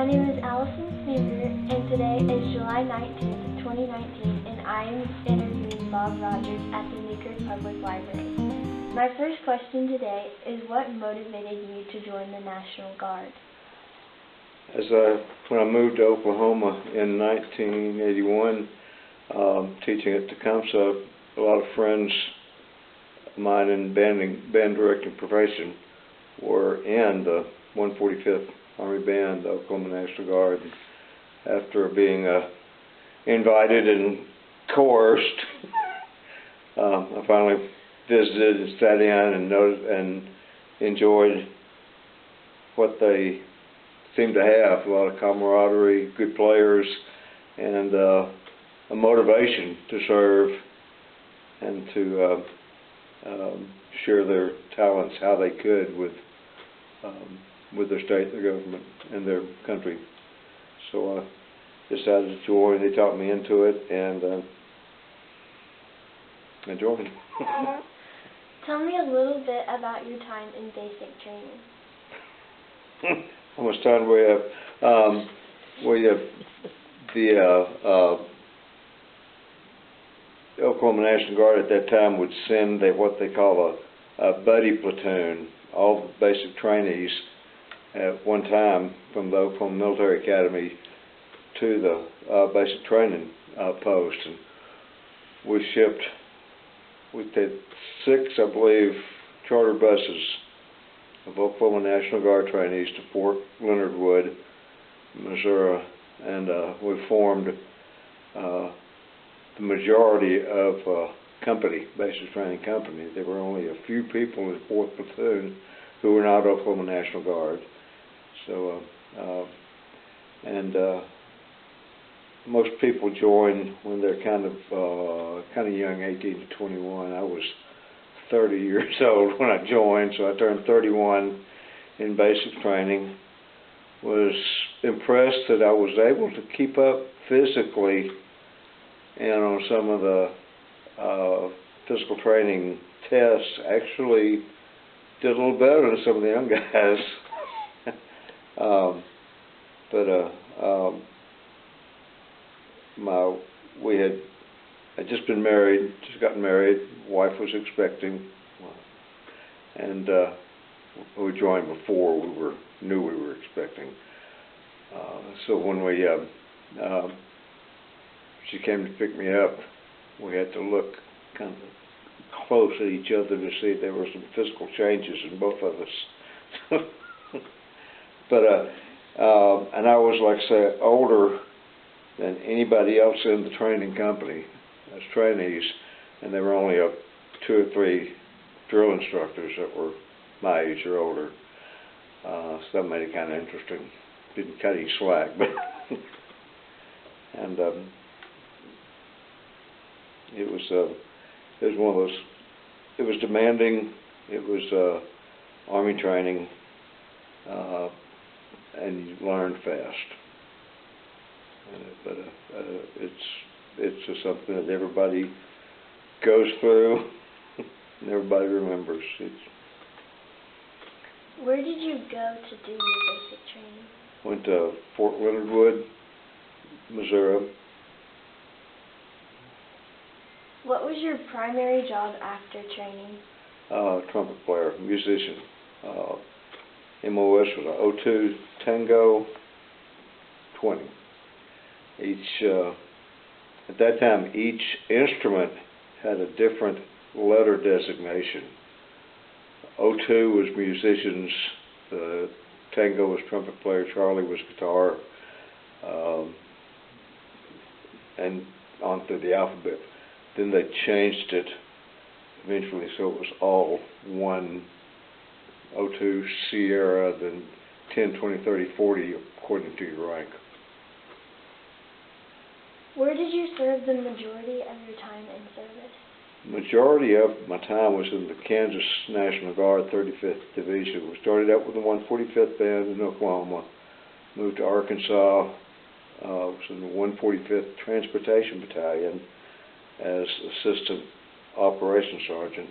My name is Allison Sneaker, and today is July 19th, 2019, and I am interviewing Bob Rogers at the Newkirk Public Library. My first question today is what motivated you to join the National Guard? When I moved to Oklahoma in 1981, teaching at Tecumseh, a lot of friends of mine in band directing profession were in the 145th Army Band, the Oklahoma National Guard. After being invited and coerced, I finally visited and sat in and enjoyed what they seemed to have: a lot of camaraderie, good players, and a motivation to serve and to share their talents how they could with their state, their government, and their country. So I decided to join. They talked me into it, and I joined. Tell me a little bit about your time in basic training. How much time do we have? The Oklahoma National Guard at that time would send what they call a buddy platoon, all the basic trainees at one time from the Oklahoma Military Academy to the basic training post. And we did 6, I believe, charter buses of Oklahoma National Guard trainees to Fort Leonard Wood, Missouri, and we formed the majority of company, basic training company. There were only a few people in the 4th platoon who were not Oklahoma National Guard. So, most people join when they're kind of young, 18 to 21. I was 30 years old when I joined, so I turned 31 in basic training. Was impressed that I was able to keep up physically, and on some of the physical training tests, actually did a little better than some of the young guys. I'd just been married, just gotten married. Wife was expecting, and we joined before knew we were expecting. So when she came to pick me up, we had to look kind of close at each other to see if there were some physical changes in both of us. And I was, like I say, older than anybody else in the training company as trainees, and there were only 2 or 3 drill instructors that were my age or older. So that made it kind of interesting. Didn't cut any slack, but and it was one of those. It was demanding. It was Army training, and you learned fast. But it's just something that everybody goes through and everybody remembers. Where did you go to do your basic training? Went to Fort Leonard Wood, Missouri. What was your primary job after training? Trumpet player, musician. MOS was a 02 Tango 20. At that time, each instrument had a different letter designation. 02 was musicians, the Tango was trumpet player, Charlie was guitar, and on through the alphabet. Then they changed it eventually so it was all one: 02 Sierra, then 10, 20, 30, 40 according to your rank. Where did you serve the majority of your time in service? Majority of my time was in the Kansas National Guard 35th Division. We started out with the 145th Band in Oklahoma, moved to Arkansas, was in the 145th Transportation Battalion as Assistant Operations Sergeant.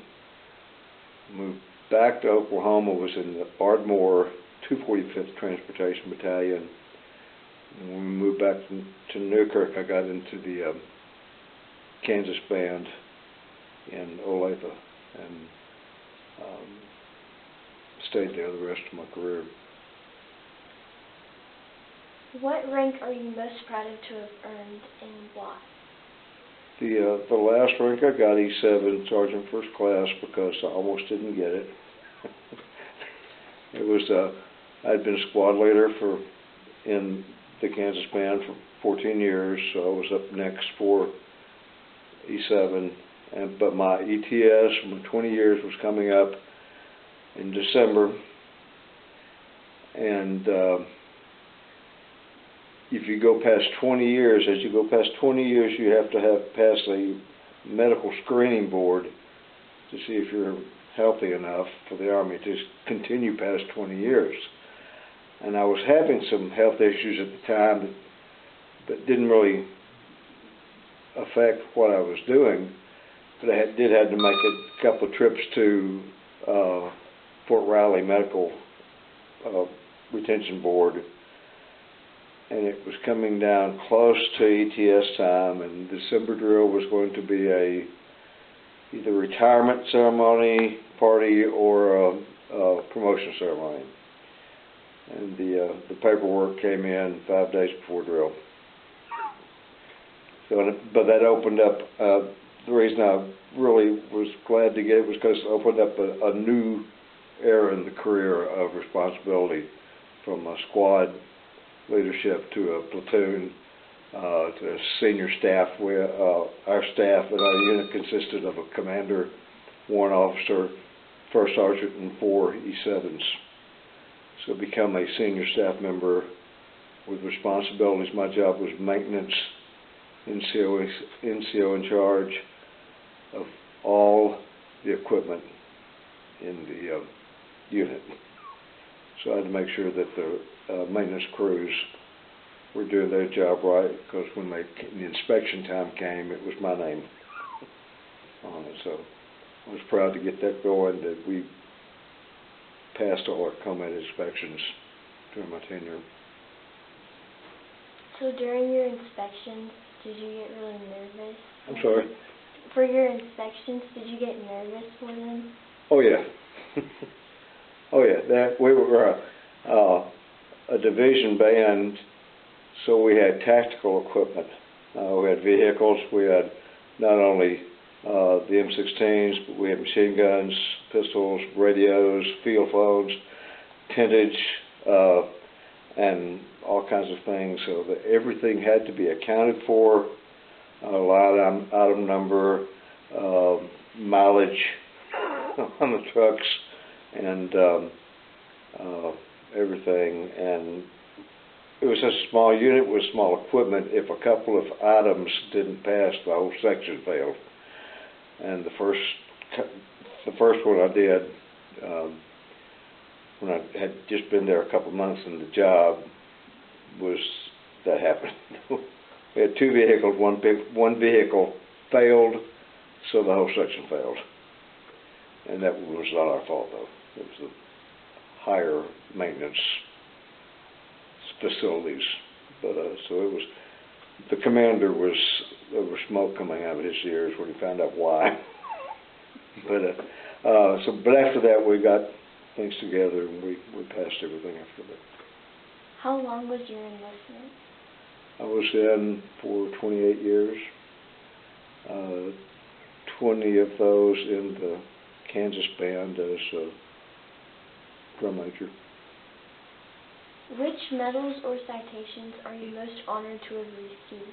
Moved back to Oklahoma, was in the Ardmore 245th Transportation Battalion, And when we moved back to Newkirk, I got into the Kansas band in Olathe and stayed there the rest of my career. What rank are you most proud of to have earned and why? The last rank I got, E7, Sergeant First Class, because I almost didn't get it. It was I'd been squad leader in the Kansas band for 14 years, so I was up next for E7. But my ETS, my 20 years, was coming up in December, and if you go past 20 years, as you go past 20 years, you have to have passed a medical screening board to see if you're healthy enough for the Army to continue past 20 years. And I was having some health issues at the time that didn't really affect what I was doing, but I did have to make a couple of trips to Fort Riley Medical Retention Board, and it was coming down close to ETS time, and December drill was going to be either retirement ceremony party or a promotion ceremony. And the paperwork came in 5 days before drill. So, but that opened up, the reason I really was glad to get it was because it opened up a new era in the career of responsibility, from a squad leadership to a platoon to a senior staff. Our staff and our unit consisted of a commander, warrant officer, first sergeant, and 4 E7s. So become a senior staff member with responsibilities. My job was maintenance, NCO in charge of all the equipment in the unit. So I had to make sure that the maintenance crews were doing their job right, because when the inspection time came, it was my name on it. So I was proud to get that going, that we passed all our combat inspections during my tenure. So during your inspections, did you get really nervous? I'm sorry? For your inspections, did you get nervous for them? Oh yeah. Oh yeah. We were a division band, so we had tactical equipment. We had vehicles. We had not only the M16s, but we had machine guns, pistols, radios, field phones, tentage, and all kinds of things. So that everything had to be accounted for, line item number, mileage on the trucks, and everything. And it was such a small unit with small equipment. If a couple of items didn't pass, the whole section failed. And the first one I did, when I had just been there a couple of months in the job, was that happened. We had 2 vehicles. One vehicle failed, so the whole section failed. And that was not our fault, though. It was the higher maintenance facilities. But so it was. The commander there was smoke coming out of his ears when he found out why. But after that, we got things together, and we passed everything after that. How long was your enlistment? I was in for 28 years. 20 of those in the Kansas band as a drum major. Which medals or citations are you most honored to have received?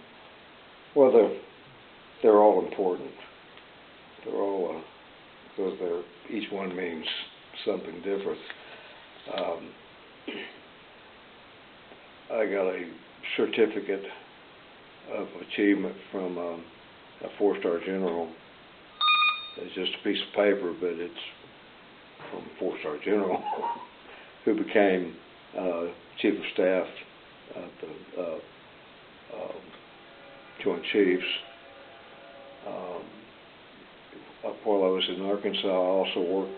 Well, they're all important. They're all, because each one means something different. I got a certificate of achievement from a 4-star general. It's just a piece of paper, but it's from a 4-star general who became Chief of Staff at the Joint Chiefs. While I was in Arkansas, I also worked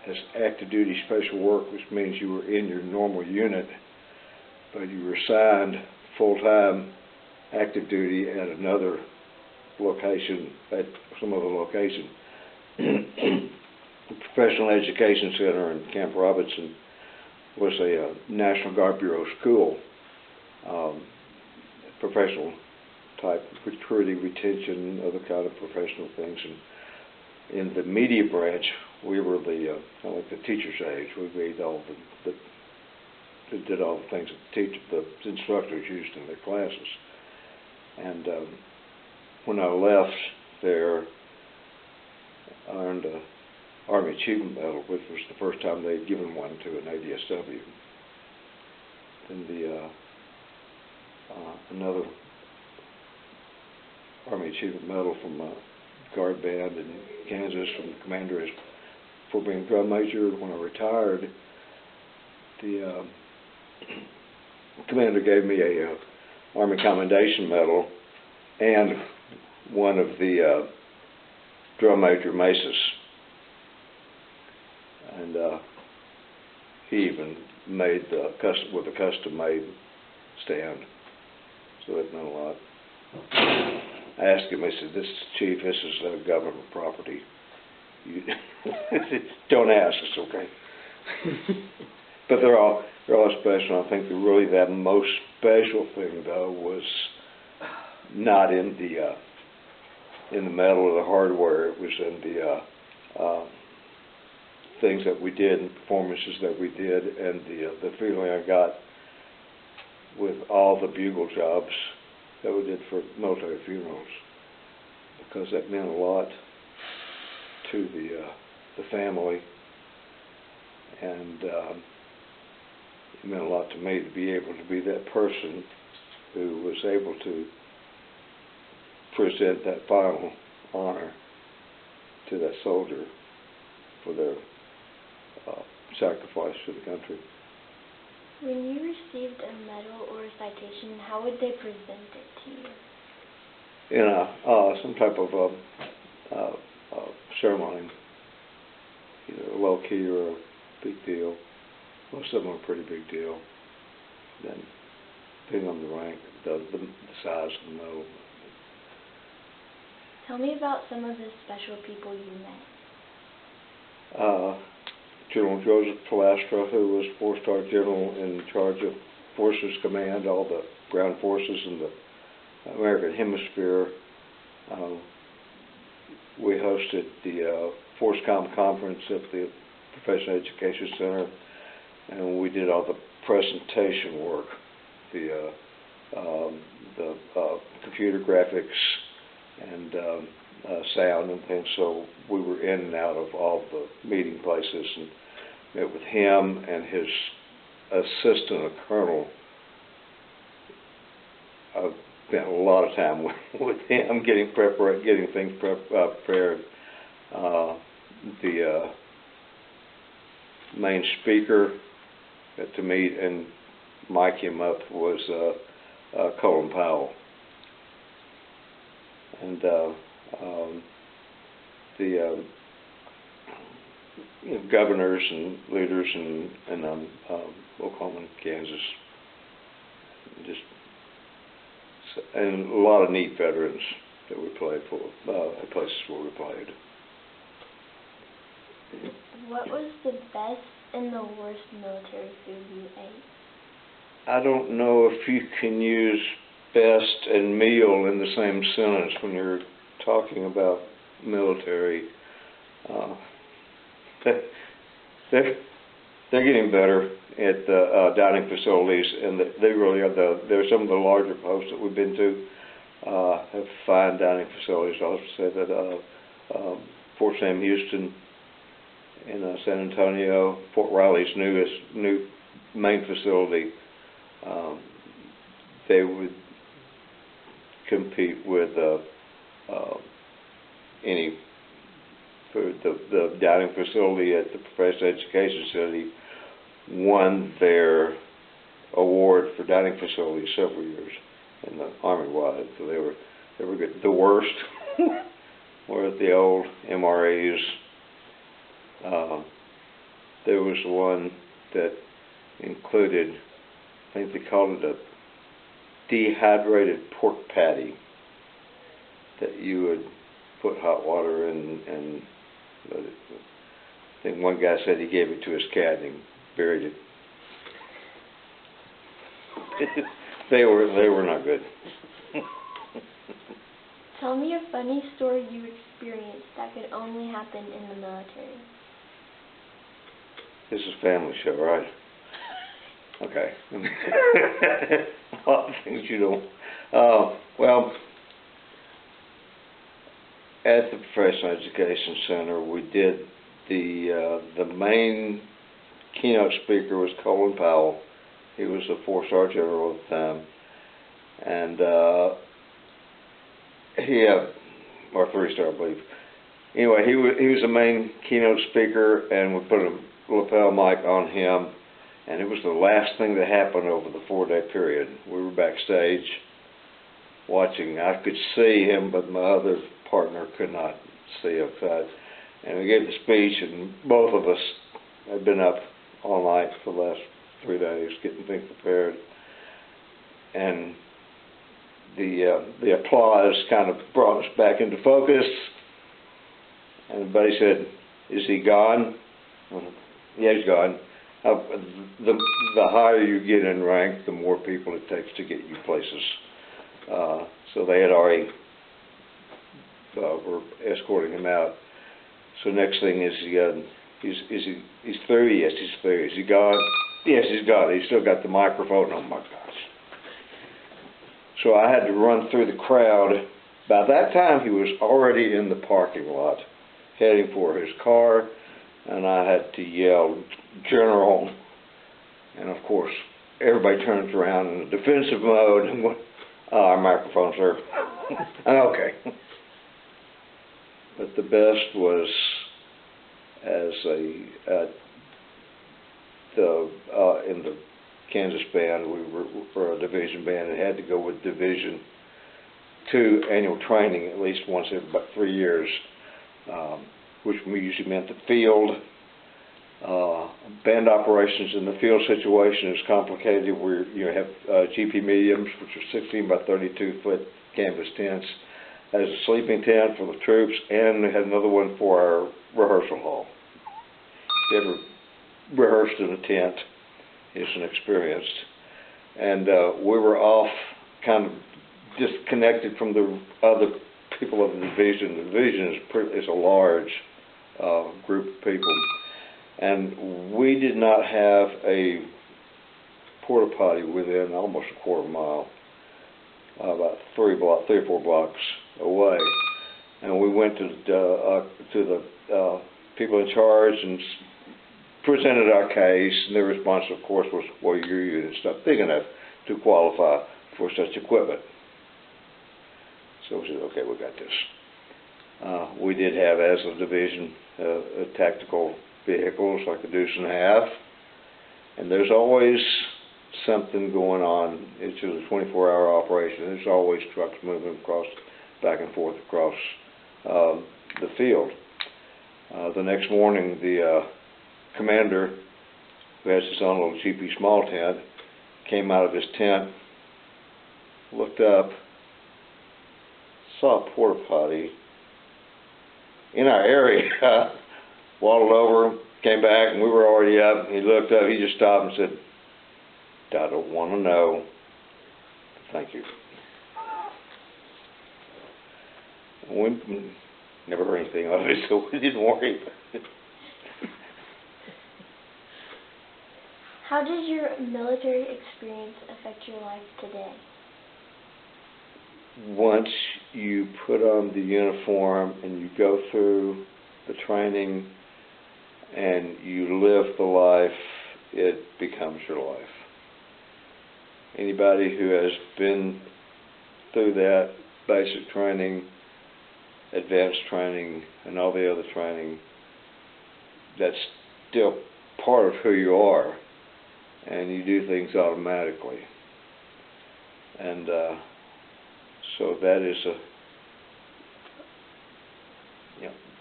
as active duty special work, which means you were in your normal unit, but you were assigned full-time active duty at another location, at some other location. The Professional Education Center in Camp Robinson was a National Guard Bureau school, professional type recruiting, retention, other kind of professional things. And in the media branch, we were the kind of like the teacher's age. We made all did all the things that the instructors used in their classes. And when I left there, I earned a Army Achievement Medal, which was the first time they'd given one to an ADSW. Then another Army Achievement Medal from a Guard Band in Kansas from the commander for being a drum major. When I retired, the commander gave me a Army Commendation Medal and one of the drum major maces. And he even made with a custom-made stand, so it meant a lot. I asked him, I said, Chief, this is government property. You don't ask, it's okay. But they're all special. I think the most special thing, though, was not in the medal or the hardware. It was in the things that we did and performances that we did, and the feeling I got with all the bugle jobs that we did for military funerals, because that meant a lot to the family, and it meant a lot to me to be able to be that person who was able to present that final honor to that soldier for their sacrifice to the country. When you received a medal or a citation, how would they present it to you? In some type of ceremony, either a low key or a big deal. Most of them are a pretty big deal. Then, depending on the rank, the size of the medal. Tell me about some of the special people you met. General Joseph Pilastra, who was four-star general in charge of Forces Command, all the ground forces in the American Hemisphere. We hosted the ForceCom conference at the Professional Education Center, and we did all the presentation work, the computer graphics and sound and things. So we were in and out of all the meeting places and met with him and his assistant, a colonel. I spent a lot of time with him getting things prepared. The main speaker to meet and mic him up was Colin Powell. And the governors and leaders in Oklahoma, Kansas, and a lot of neat veterans that we played for at places where we played. What was the best and the worst military food you ate? I don't know if you can use best and meal in the same sentence when you're talking about military. They're getting better at the dining facilities, and they really are. They're some of the larger posts that we've been to have fine dining facilities. I also say that Fort Sam Houston in San Antonio, Fort Riley's new main facility, they would compete with any food. The dining facility at the Professional Education Center won their award for dining facilities several years in the Army-wide, so they were good. The worst were the old MRAs. There was one that included think they called it a dehydrated pork patty, that you would put hot water in and let it. I think one guy said he gave it to his cat and he buried it. They were not good. Tell me a funny story you experienced that could only happen in the military. This is a family show, right? Okay. A lot of things you don't. Well, at the Professional Education Center, we did the main keynote speaker was Colin Powell. He was a 4-star general at the time, and or 3-star, I believe. Anyway, he was the main keynote speaker, and we put a lapel mic on him, and it was the last thing that happened over the 4-day period. We were backstage watching. I could see him, but my other partner could not see outside. And we gave the speech, and both of us had been up all night for the last 3 days getting things prepared. And the applause kind of brought us back into focus. And everybody said, "Is he gone?" Yeah, he's gone. The higher you get in rank, the more people it takes to get you places. So they had already were escorting him out. So next thing is he's through? Yes, he's through. Is he gone? Yes, he's gone. He's still got the microphone. Oh my gosh. So I had to run through the crowd. By that time he was already in the parking lot heading for his car, and I had to yell, "General," and of course everybody turns around in a defensive mode and went, "Our microphone, sir." Okay. But the best was in the Kansas band, we were a division band and had to go with Division II annual training at least once every about 3 years, which usually meant the field. Band operations in the field situation is complicated, where you have GP mediums, which are 16 by 32 foot canvas tents, as a sleeping tent for the troops, and we had another one for our rehearsal hall. If you ever rehearsed in a tent, it's an experience. And we were off, kind of disconnected from the other people of the division. The division is a large group of people, and we did not have a porta potty within almost a quarter mile, about 3 or 4 blocks away. And we went to the people in charge and presented our case, and their response, of course, was, "Well, your unit's not big enough to qualify for such equipment." So we said, "Okay, we got this." We did have, as a division, tactical vehicles like a deuce and a half, and there's always something going on. It's a 24-hour operation. There's always trucks moving back and forth across the field. The next morning, the commander, who has his own little GP small tent, came out of his tent, looked up, saw a porta potty in our area, waddled over, came back, and we were already up. He looked up, he just stopped and said, "I don't want to know. Thank you." We never heard anything of it, so we didn't worry about it. How does your military experience affect your life today? Once you put on the uniform and you go through the training and you live the life, it becomes your life. Anybody who has been through that basic training, advanced training, and all the other training, that's still part of who you are, and you do things automatically. And so that is a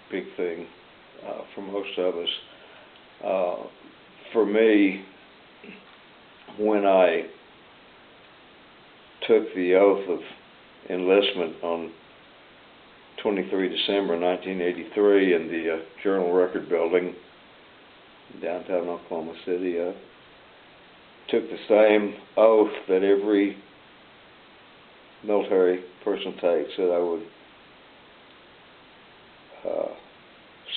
big thing for most of us. For me, when I took the oath of enlistment on 23 December 1983 in the Journal Record Building in downtown Oklahoma City. Took the same oath that every military person takes, that I would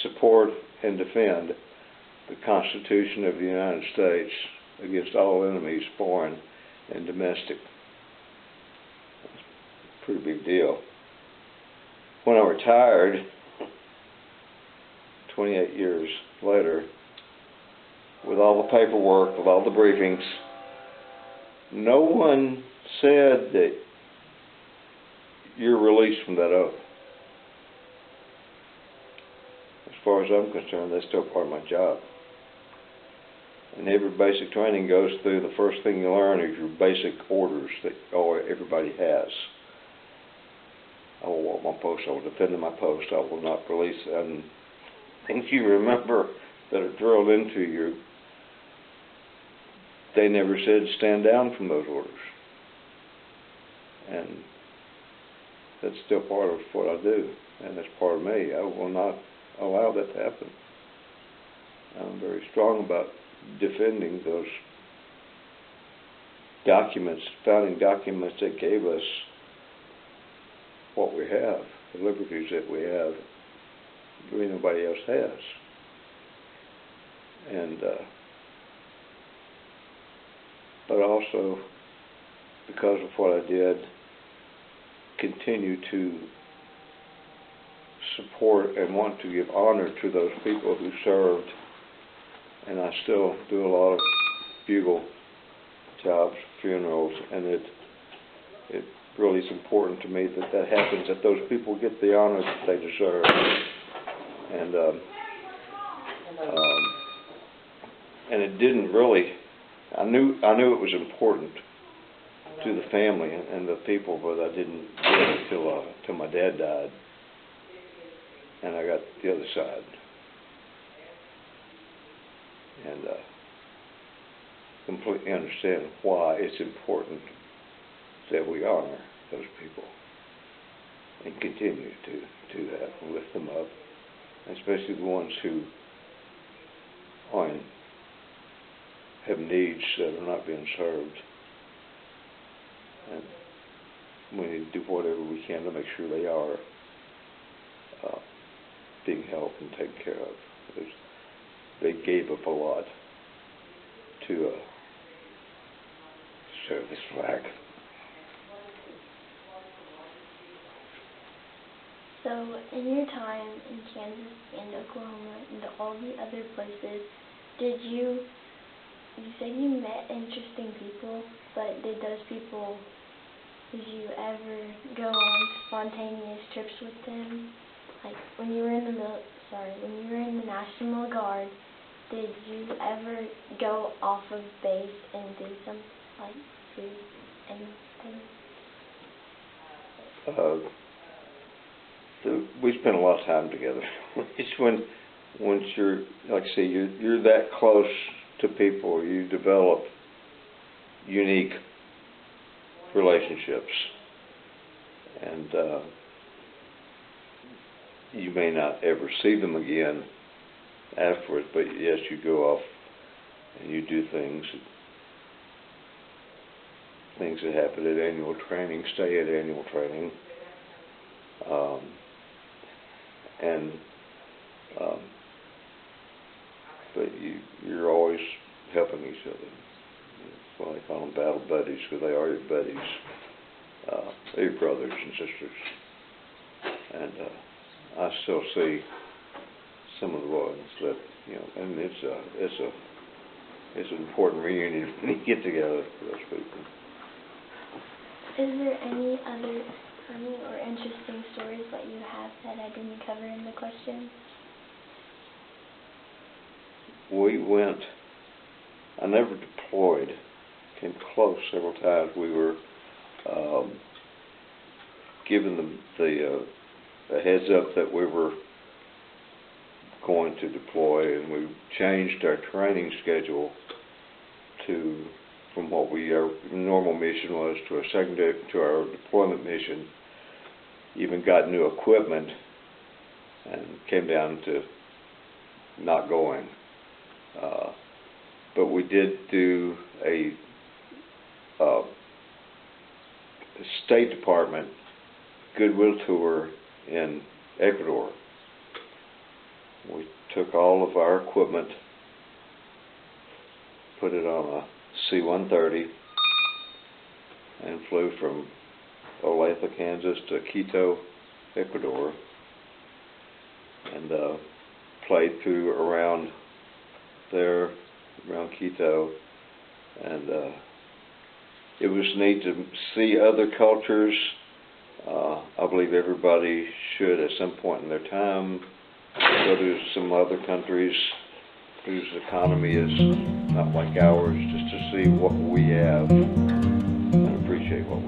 support and defend the Constitution of the United States against all enemies, foreign and domestic. That's a pretty big deal. When I retired, 28 years later, with all the paperwork, with all the briefings, no one said that you're released from that oath. As far as I'm concerned, that's still part of my job. And every basic training goes through, the first thing you learn is your basic orders that everybody has. I will walk my post, I will defend my post, I will not release, and things you remember that are drilled into you. They never said stand down from those orders. And that's still part of what I do, and that's part of me. I will not allow that to happen. I'm very strong about defending those documents, founding documents that gave us what we have, the liberties that we have, that nobody else has. And but also, because of what I did, continue to support and want to give honor to those people who served. And I still do a lot of bugle jobs, funerals, and it really is important to me that that happens, that those people get the honor that they deserve. And it didn't really. I knew it was important to the family and the people, but I didn't get it till my dad died, and I got the other side. And completely understand why it's important that we honor those people and continue to do that and lift them up, especially the ones who have needs that are not being served. And we need to do whatever we can to make sure they are being helped and taken care of. Because they gave up a lot to serve this flag. So, in your time in Kansas and Oklahoma and all the other places, you said you met interesting people, but did you ever go on spontaneous trips with them? Like when you were in the National Guard, did you ever go off of base and do some, like, food anything? We spent a lot of time together. It's once you're, like I say, you're that close to people, you develop unique relationships, and you may not ever see them again afterwards, but yes, you go off and you do things that happen at annual training, stay at annual training, but you're always helping each other. That's why they call them battle buddies, because they are your buddies. They're your brothers and sisters. And I still see some of the ones that, and it's an important reunion when you get together with those people. Is there any other funny or interesting stories that you have that I didn't cover in the question? I never deployed, came close several times. We were given the heads up that we were going to deploy, and we changed our training schedule to from what our normal mission was to our deployment mission. Even got new equipment and came down to not going. But we did do a State Department goodwill tour in Ecuador. We took all of our equipment, put it on a C-130, and flew from Olathe, Kansas to Quito, Ecuador, and played through around there, around Quito, and it was neat to see other cultures. I believe everybody should at some point in their time go to some other countries whose economy is not like ours, just to see what we have and appreciate what we have.